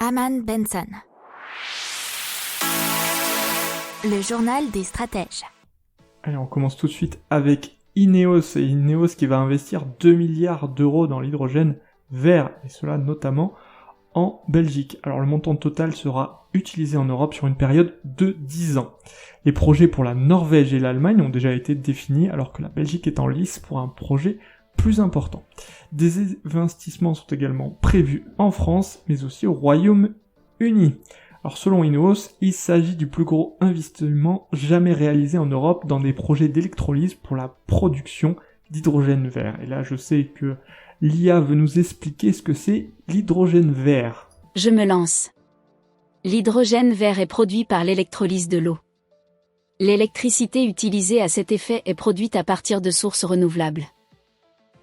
Aman Benson. Le journal des stratèges. Allez, on commence tout de suite avec Ineos, et Ineos qui va investir 2 milliards d'euros dans l'hydrogène vert, et cela notamment en Belgique. Alors le montant total sera utilisé en Europe sur une période de 10 ans. Les projets pour la Norvège et l'Allemagne ont déjà été définis, alors que la Belgique est en lice pour un projet plus important. Des investissements sont également prévus en France, mais aussi au Royaume-Uni. Alors selon Ineos, il s'agit du plus gros investissement jamais réalisé en Europe dans des projets d'électrolyse pour la production d'hydrogène vert. Et là, je sais que l'IA veut nous expliquer ce que c'est l'hydrogène vert. Je me lance. L'hydrogène vert est produit par l'électrolyse de l'eau. L'électricité utilisée à cet effet est produite à partir de sources renouvelables.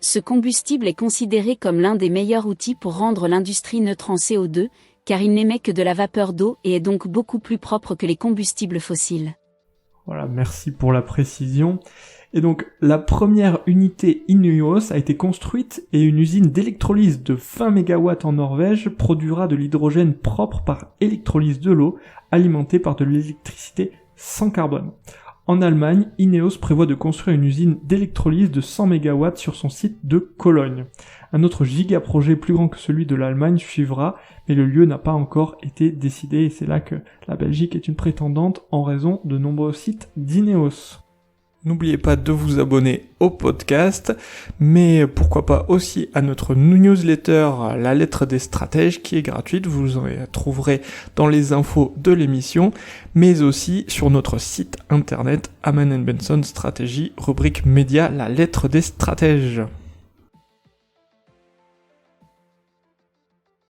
Ce combustible est considéré comme l'un des meilleurs outils pour rendre l'industrie neutre en CO2, car il n'émet que de la vapeur d'eau et est donc beaucoup plus propre que les combustibles fossiles. Voilà, merci pour la précision. Et donc, la première unité Ineos a été construite et une usine d'électrolyse de 20 MW en Norvège produira de l'hydrogène propre par électrolyse de l'eau, alimentée par de l'électricité sans carbone. En Allemagne, Ineos prévoit de construire une usine d'électrolyse de 100 MW sur son site de Cologne. Un autre giga-projet plus grand que celui de l'Allemagne suivra, mais le lieu n'a pas encore été décidé, et c'est là que la Belgique est une prétendante en raison de nombreux sites d'Ineos. N'oubliez pas de vous abonner au podcast, mais pourquoi pas aussi à notre newsletter La Lettre des Stratèges qui est gratuite, vous en trouverez dans les infos de l'émission, mais aussi sur notre site internet Aman Benson Stratégie, rubrique média La Lettre des Stratèges.